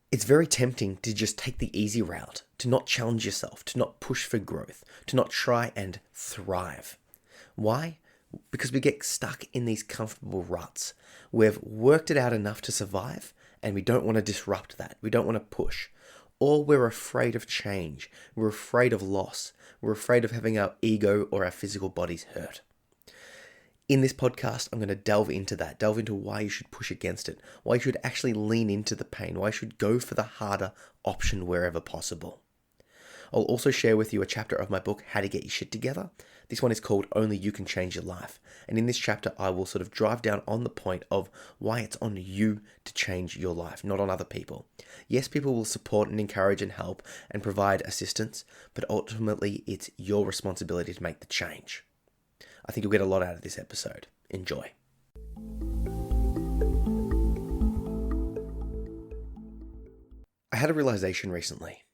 It's very tempting to just take the easy route, to not challenge yourself, to not push for growth, to not try and thrive. Why? Because we get stuck in these comfortable ruts. We've worked it out enough to survive, and we don't want to disrupt that. We don't want to push. Or we're afraid of change. We're afraid of loss. We're afraid of having our ego or our physical bodies hurt. In this podcast, I'm going to delve into that, delve into why you should push against it, why you should actually lean into the pain, why you should go for the harder option wherever possible. I'll also share with you a chapter of my book, How to Get Your Shit Together. This one is called Only You Can Change Your Life. And in this chapter, I will sort of drive down on the point of why it's on you to change your life, not on other people. Yes, people will support and encourage and help and provide assistance, but ultimately it's your responsibility to make the change. I think you'll get a lot out of this episode. Enjoy. I had a realization recently,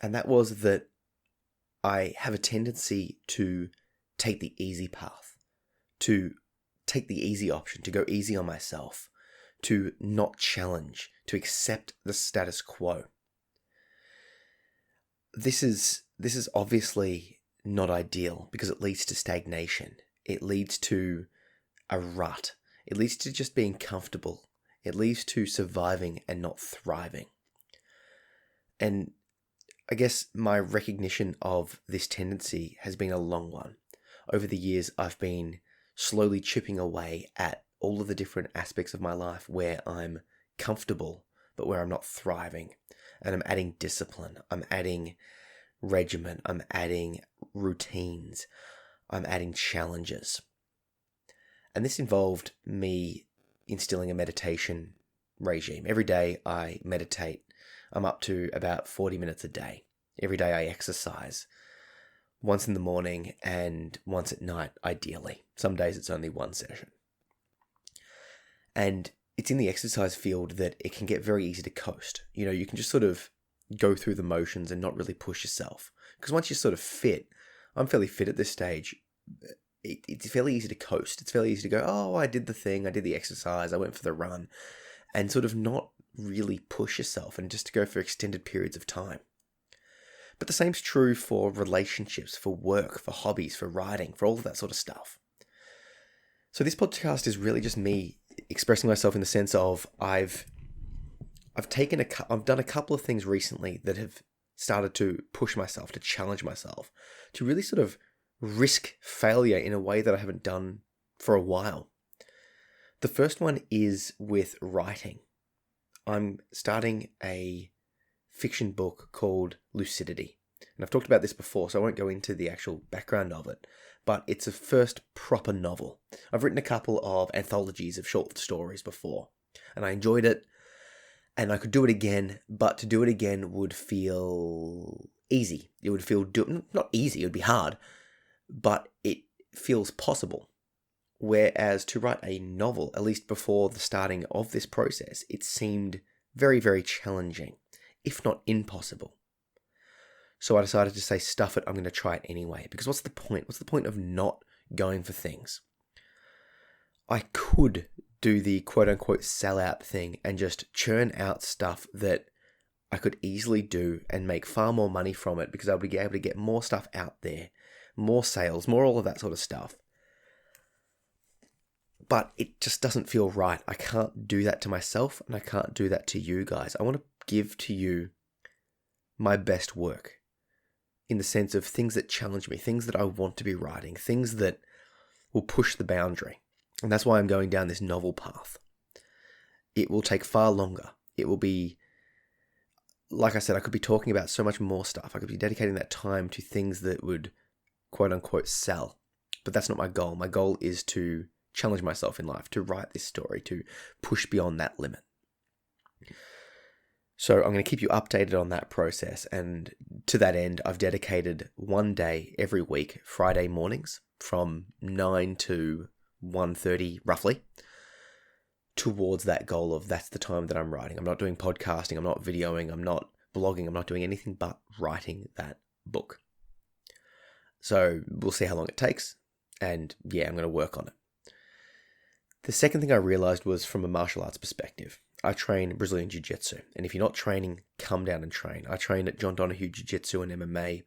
and that was that I have a tendency to take the easy path, to take the easy option, to go easy on myself, to not challenge, to accept the status quo. This is obviously not ideal because it leads to stagnation. It leads to a rut. It leads to just being comfortable. It leads to surviving and not thriving. And I guess my recognition of this tendency has been a long one. Over the years, I've been slowly chipping away at all of the different aspects of my life where I'm comfortable, but where I'm not thriving. And I'm adding discipline. I'm adding regimen. I'm adding routines. I'm adding challenges. And this involved me instilling a meditation regime. Every day I meditate. I'm up to about 40 minutes a day. Every day I exercise. Once in the morning and once at night, ideally. Some days it's only one session. And it's in the exercise field that it can get very easy to coast. You know, you can just sort of go through the motions and not really push yourself. Because once you're sort of fit, I'm fairly fit at this stage, it's fairly easy to coast. It's fairly easy to go, oh, I did the thing, I did the exercise, I went for the run, and sort of not really push yourself and just to go for extended periods of time. But the same's true for relationships, for work, for hobbies, for writing, for all of that sort of stuff. So this podcast is really just me expressing myself in the sense of I've done a couple of things recently that have started to push myself, to challenge myself, to really sort of risk failure in a way that I haven't done for a while. The first one is with writing. I'm starting a fiction book called Lucidity. And I've talked about this before, so I won't go into the actual background of it, but it's a first proper novel. I've written a couple of anthologies of short stories before, and I enjoyed it. And I could do it again, but to do it again would feel easy. It would feel, not easy, it would be hard, but it feels possible. Whereas to write a novel, at least before the starting of this process, it seemed very, very challenging, if not impossible. So I decided to say, stuff it, I'm going to try it anyway. Because what's the point? What's the point of not going for things? I could do the quote-unquote sellout thing and just churn out stuff that I could easily do and make far more money from it because I would be able to get more stuff out there, more sales, more all of that sort of stuff. But it just doesn't feel right. I can't do that to myself and I can't do that to you guys. I want to give to you my best work in the sense of things that challenge me, things that I want to be writing, things that will push the boundary. And that's why I'm going down this novel path. It will take far longer. It will be, like I said, I could be talking about so much more stuff. I could be dedicating that time to things that would, quote unquote, sell. But that's not my goal. My goal is to challenge myself in life, to write this story, to push beyond that limit. So I'm going to keep you updated on that process. And to that end, I've dedicated one day every week, Friday mornings, from 9 to 1:30 roughly, towards that goal of that's the time that I'm writing. I'm not doing podcasting, I'm not videoing, I'm not blogging, I'm not doing anything but writing that book. So we'll see how long it takes, and yeah, I'm going to work on it. The second thing I realized was from a martial arts perspective. I train Brazilian Jiu-Jitsu. And if you're not training, come down and train. I train at John Donahue Jiu-Jitsu and MMA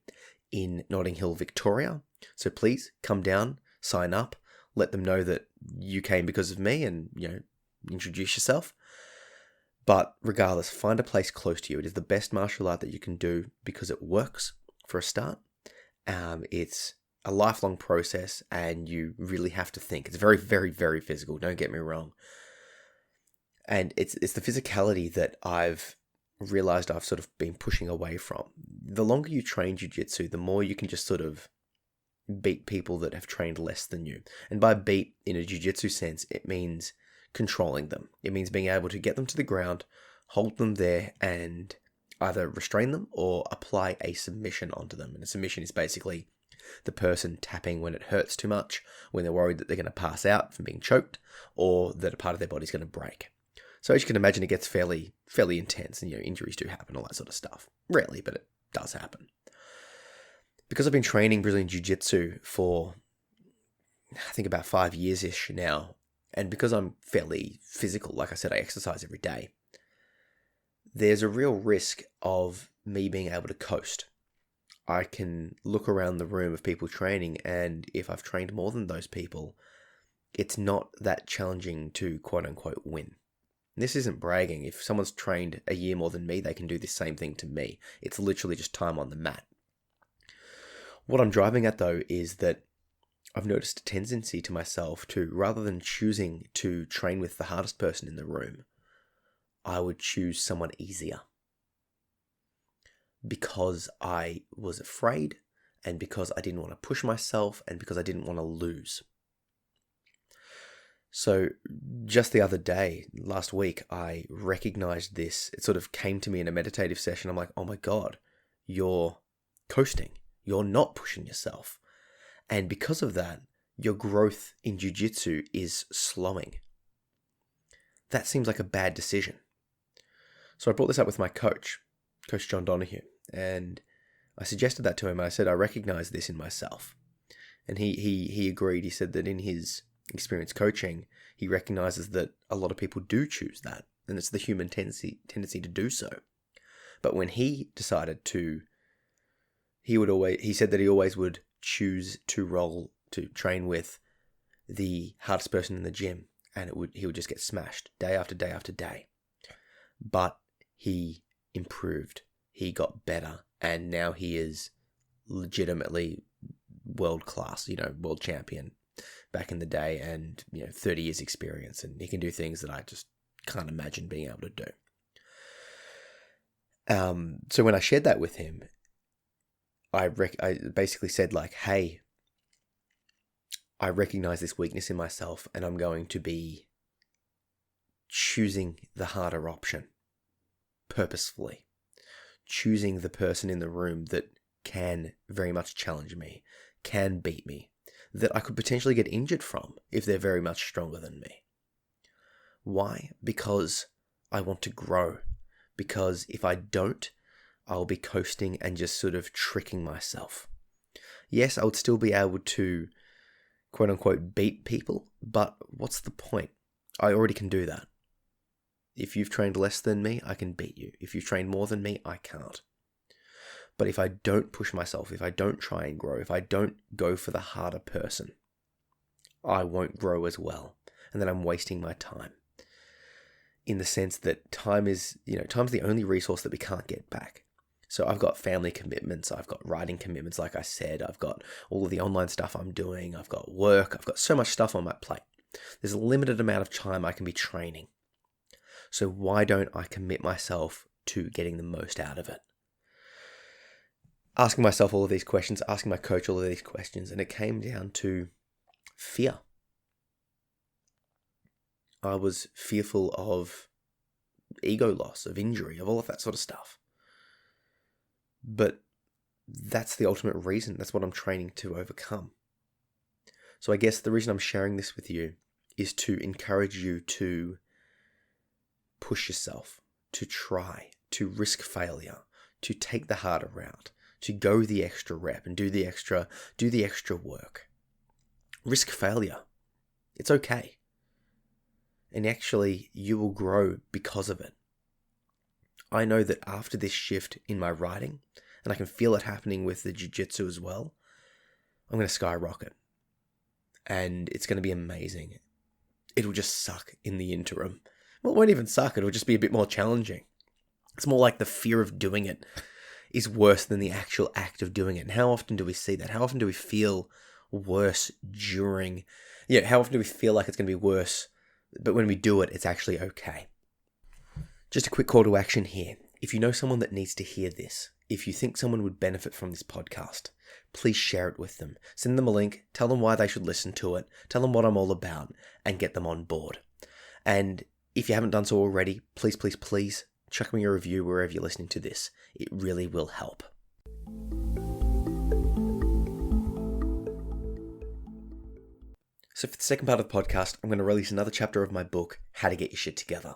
in Notting Hill, Victoria. So please come down, sign up, let them know that you came because of me and, introduce yourself. But regardless, find a place close to you. It is the best martial art that you can do because it works for a start. It's a lifelong process and you really have to think. It's very, very, very physical. Don't get me wrong. And it's the physicality that I've realized I've sort of been pushing away from. The longer you train jiu-jitsu, the more you can just sort of beat people that have trained less than you. And by beat in a jiu-jitsu sense, it means controlling them. It means being able to get them to the ground, hold them there, and either restrain them or apply a submission onto them. And a submission is basically the person tapping when it hurts too much, when they're worried that they're going to pass out from being choked, or that a part of their body's going to break. So as you can imagine, it gets fairly intense, and injuries do happen, all that sort of stuff. Rarely, but it does happen. Because I've been training Brazilian Jiu-Jitsu for, I think, about 5 years-ish now, and because I'm fairly physical, like I said, I exercise every day, there's a real risk of me being able to coast. I can look around the room of people training, and if I've trained more than those people, it's not that challenging to quote-unquote win. This isn't bragging. If someone's trained a year more than me, they can do the same thing to me. It's literally just time on the mat. What I'm driving at, though, is that I've noticed a tendency to myself to, rather than choosing to train with the hardest person in the room, I would choose someone easier. Because I was afraid, and because I didn't want to push myself, and because I didn't want to lose. So just the other day, last week, I recognized this. It sort of came to me in a meditative session. I'm like, oh my God, you're coasting. You're not pushing yourself. And because of that, your growth in jiu-jitsu is slowing. That seems like a bad decision. So I brought this up with my coach, Coach John Donahue, and I suggested that to him. I said, I recognize this in myself. And he agreed. He said that in his experience coaching, he recognizes that a lot of people do choose that, and it's the human tendency to do so. But when he decided to, he said that he always would choose to train with the hardest person in the gym, and he would just get smashed day after day after day. But he improved, he got better, and now he is legitimately world class, world champion back in the day, and 30 years experience, and he can do things that I just can't imagine being able to do. So when I shared that with him, I basically said, like, hey, I recognize this weakness in myself, and I'm going to be choosing the harder option purposefully, choosing the person in the room that can very much challenge me, can beat me, that I could potentially get injured from if they're very much stronger than me. Why? Because I want to grow. Because if I don't, I'll be coasting and just sort of tricking myself. Yes, I would still be able to, quote unquote, beat people, but what's the point? I already can do that. If you've trained less than me, I can beat you. If you've trained more than me, I can't. But if I don't push myself, if I don't try and grow, if I don't go for the harder person, I won't grow as well. And then I'm wasting my time. In the sense that time is, time's the only resource that we can't get back. So I've got family commitments, I've got writing commitments, like I said, I've got all of the online stuff I'm doing, I've got work, I've got so much stuff on my plate. There's a limited amount of time I can be training. So why don't I commit myself to getting the most out of it? Asking myself all of these questions, asking my coach all of these questions, and it came down to fear. I was fearful of ego loss, of injury, of all of that sort of stuff. But that's the ultimate reason. That's what I'm training to overcome. So I guess the reason I'm sharing this with you is to encourage you to push yourself, to try, to risk failure, to take the harder route, to go the extra rep and do the extra work. Risk failure. It's okay. and actually you will grow because of it. I know that after this shift in my writing, and I can feel it happening with the jiu-jitsu as well, I'm going to skyrocket. And it's going to be amazing. It'll just suck in the interim. Well, it won't even suck. It'll just be a bit more challenging. It's more like the fear of doing it is worse than the actual act of doing it. And how often do we see that? How often do we feel worse during... how often do we feel like it's going to be worse, but when we do it, it's actually okay? Just a quick call to action here. If you know someone that needs to hear this, if you think someone would benefit from this podcast, please share it with them. Send them a link, tell them why they should listen to it, tell them what I'm all about, and get them on board. And if you haven't done so already, please, please, please chuck me a review wherever you're listening to this. It really will help. So for the second part of the podcast, I'm going to release another chapter of my book, How to Get Your Shit Together.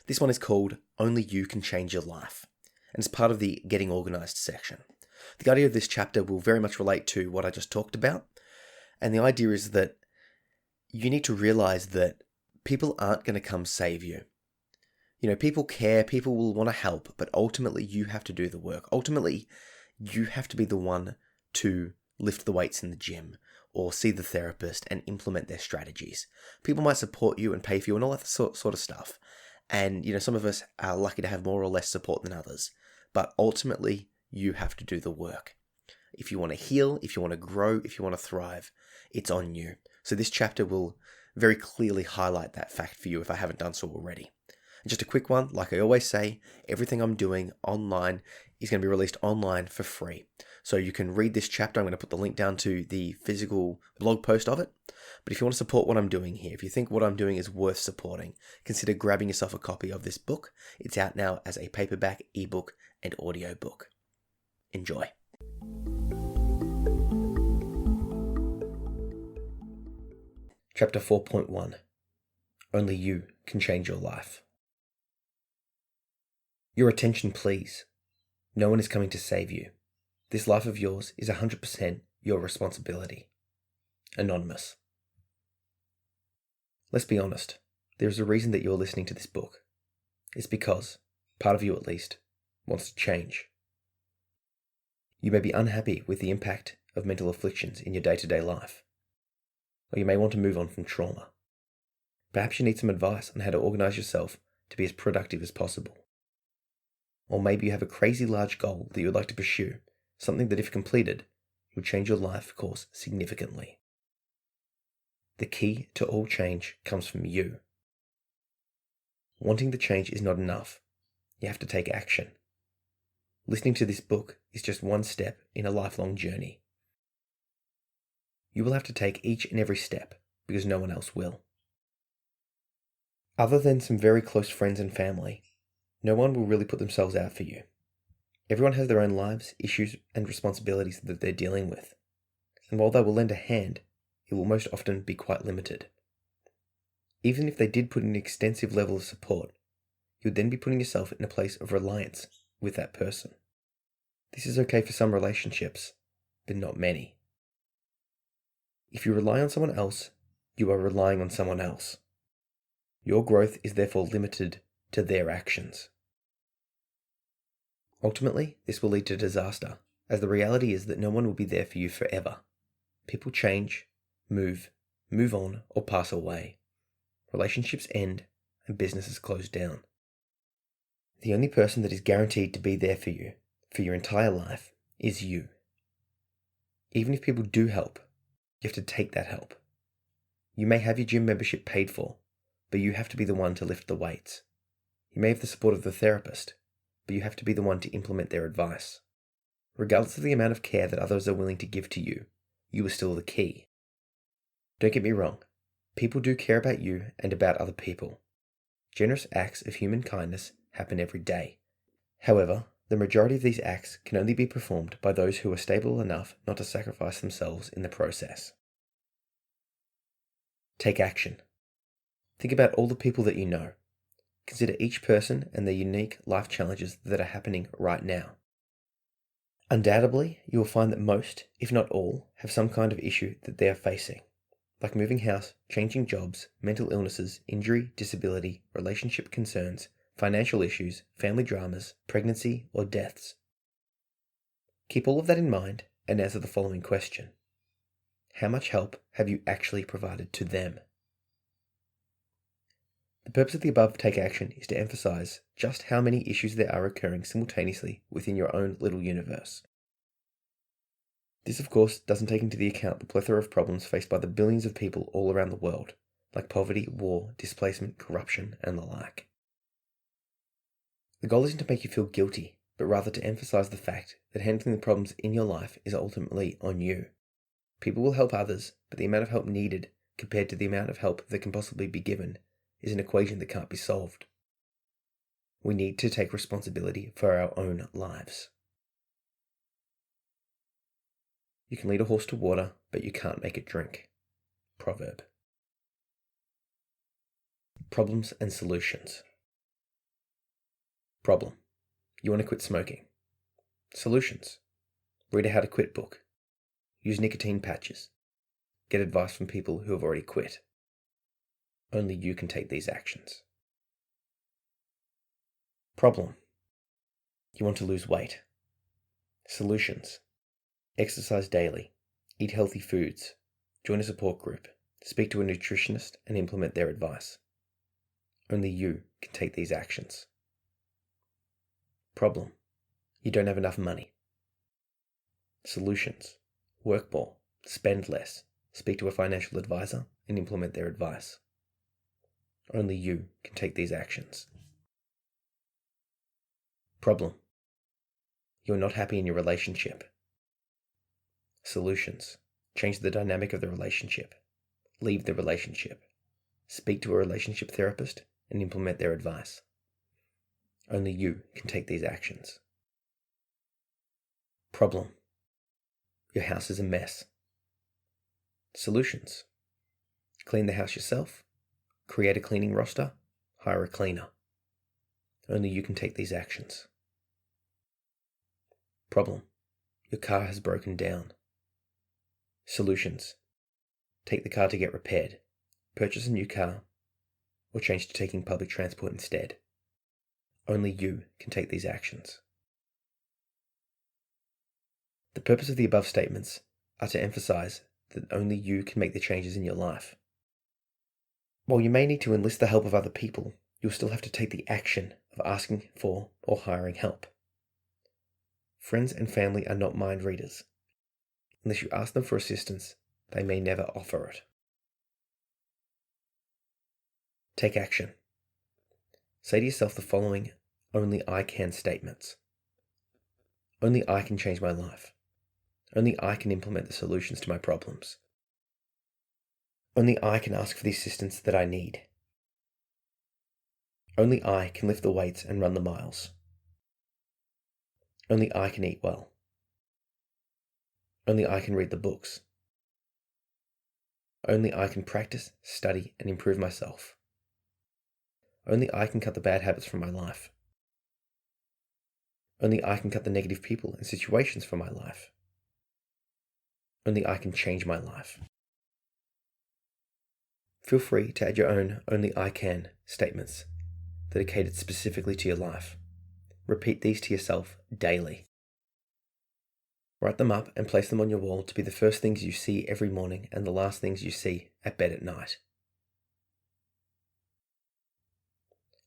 This one is called Only You Can Change Your Life, and it's part of the Getting Organized section. The idea of this chapter will very much relate to what I just talked about, and the idea is that you need to realize that people aren't going to come save you. People care, people will want to help, but ultimately you have to do the work. Ultimately, you have to be the one to lift the weights in the gym or see the therapist and implement their strategies. People might support you and pay for you and all that sort of stuff. And, some of us are lucky to have more or less support than others. But ultimately, you have to do the work. If you want to heal, if you want to grow, if you want to thrive, it's on you. So this chapter will very clearly highlight that fact for you if I haven't done so already. And just a quick one, like I always say, everything I'm doing online is going to be released online for free. So you can read this chapter. I'm going to put the link down to the physical blog post of it. But if you want to support what I'm doing here, if you think what I'm doing is worth supporting, consider grabbing yourself a copy of this book. It's out now as a paperback, ebook, and audiobook. Enjoy. Chapter 4.1. Only you can change your life. Your attention, please. No one is coming to save you. This life of yours is 100% your responsibility. Anonymous. Let's be honest. There is a reason that you're listening to this book. It's because, part of you at least, wants to change. You may be unhappy with the impact of mental afflictions in your day-to-day life. Or you may want to move on from trauma. Perhaps you need some advice on how to organize yourself to be as productive as possible. Or maybe you have a crazy large goal that you would like to pursue, something that if completed, would change your life course significantly. The key to all change comes from you. Wanting the change is not enough. You have to take action. Listening to this book is just one step in a lifelong journey. You will have to take each and every step because no one else will. Other than some very close friends and family, no one will really put themselves out for you. Everyone has their own lives, issues, and responsibilities that they're dealing with. And while they will lend a hand, it will most often be quite limited. Even if they did put in an extensive level of support, you would then be putting yourself in a place of reliance with that person. This is okay for some relationships, but not many. If you rely on someone else, you are relying on someone else. Your growth is therefore limited to their actions. Ultimately, this will lead to disaster, as the reality is that no one will be there for you forever. People change, move on, or pass away. Relationships end, and businesses close down. The only person that is guaranteed to be there for you, for your entire life, is you. Even if people do help, you have to take that help. You may have your gym membership paid for, but you have to be the one to lift the weights. You may have the support of the therapist, but you have to be the one to implement their advice. Regardless of the amount of care that others are willing to give to you, you are still the key. Don't get me wrong, people do care about you and about other people. Generous acts of human kindness happen every day. However, the majority of these acts can only be performed by those who are stable enough not to sacrifice themselves in the process. Take action. Think about all the people that you know. Consider each person and their unique life challenges that are happening right now. Undoubtedly, you will find that most, if not all, have some kind of issue that they are facing. like moving house, changing jobs, mental illnesses, injury, disability, relationship concerns, financial issues, family dramas, pregnancy, or deaths. Keep all of that in mind and answer the following question. How much help have you actually provided to them? The purpose of the above take action is to emphasize just how many issues there are occurring simultaneously within your own little universe. This, of course, doesn't take into the account the plethora of problems faced by the billions of people all around the world, like poverty, war, displacement, corruption, and the like. The goal isn't to make you feel guilty, but rather to emphasize the fact that handling the problems in your life is ultimately on you. People will help others, but the amount of help needed compared to the amount of help that can possibly be given is an equation that can't be solved. We need to take responsibility for our own lives. You can lead a horse to water, but you can't make it drink. Proverb. Problems and solutions. Problem. You want to quit smoking. Solutions. Read a how to quit book. Use nicotine patches. Get advice from people who have already quit. Only you can take these actions. Problem. You want to lose weight. Solutions. Exercise daily. Eat healthy foods. Join a support group. Speak to a nutritionist and implement their advice. Only you can take these actions. Problem. You don't have enough money. Solutions. Work more. Spend less. Speak to a financial advisor and implement their advice. Only you can take these actions. Problem. You're not happy in your relationship. Solutions. Change the dynamic of the relationship. Leave the relationship. Speak to a relationship therapist and implement their advice. Only you can take these actions. Problem. Your house is a mess. Solutions. Clean the house yourself. Create a cleaning roster. Hire a cleaner. Only you can take these actions. Problem. Your car has broken down. Solutions. Take the car to get repaired. Purchase a new car. Or change to taking public transport instead. Only you can take these actions. The purpose of the above statements are to emphasize that only you can make the changes in your life. While you may need to enlist the help of other people, you'll still have to take the action of asking for or hiring help. Friends and family are not mind readers. Unless you ask them for assistance, they may never offer it. Take action. Say to yourself the following only I can statements. Only I can change my life. Only I can implement the solutions to my problems. Only I can ask for the assistance that I need. Only I can lift the weights and run the miles. Only I can eat well. Only I can read the books. Only I can practice, study, and improve myself. Only I can cut the bad habits from my life. Only I can cut the negative people and situations from my life. Only I can change my life. Feel free to add your own only I can statements that are catered specifically to your life. Repeat these to yourself daily. Write them up and place them on your wall to be the first things you see every morning and the last things you see at bed at night.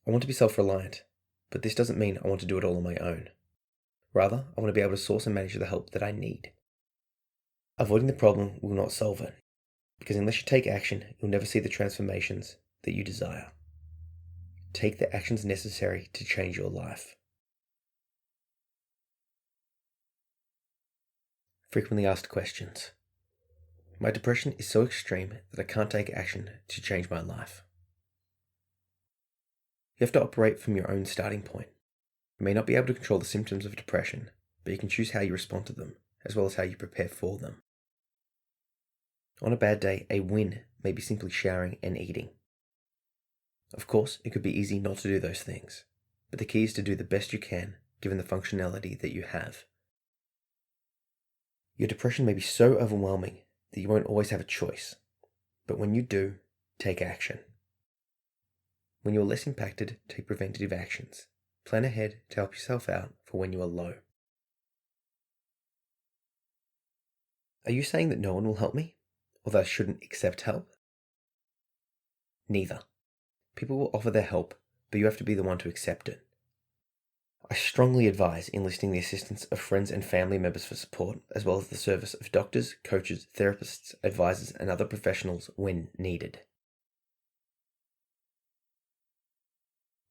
I want to be self-reliant, but this doesn't mean I want to do it all on my own. Rather, I want to be able to source and manage the help that I need. Avoiding the problem will not solve it, because unless you take action, you'll never see the transformations that you desire. Take the actions necessary to change your life. Frequently asked questions. My depression is so extreme that I can't take action to change my life. You have to operate from your own starting point. You may not be able to control the symptoms of depression, but you can choose how you respond to them, as well as how you prepare for them. On a bad day, a win may be simply showering and eating. Of course, it could be easy not to do those things, but the key is to do the best you can given the functionality that you have. Your depression may be so overwhelming that you won't always have a choice, But when you do, take action. When you're less impacted, take preventative actions. Plan ahead to help yourself out for when you are low. Are you saying that no one will help me? Or that I shouldn't accept help? Neither. People will offer their help, but you have to be the one to accept it. I strongly advise enlisting the assistance of friends and family members for support, as well as the service of doctors, coaches, therapists, advisors, and other professionals when needed.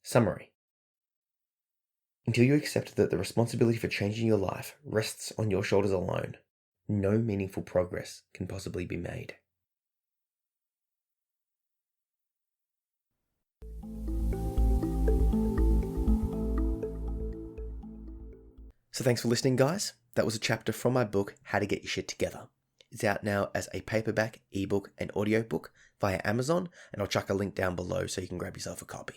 Summary. Until you accept that the responsibility for changing your life rests on your shoulders alone, no meaningful progress can possibly be made. So thanks for listening, guys. That was a chapter from my book, How to Get Your Shit Together. It's out now as a paperback, ebook, and audiobook via Amazon, and I'll chuck a link down below so you can grab yourself a copy.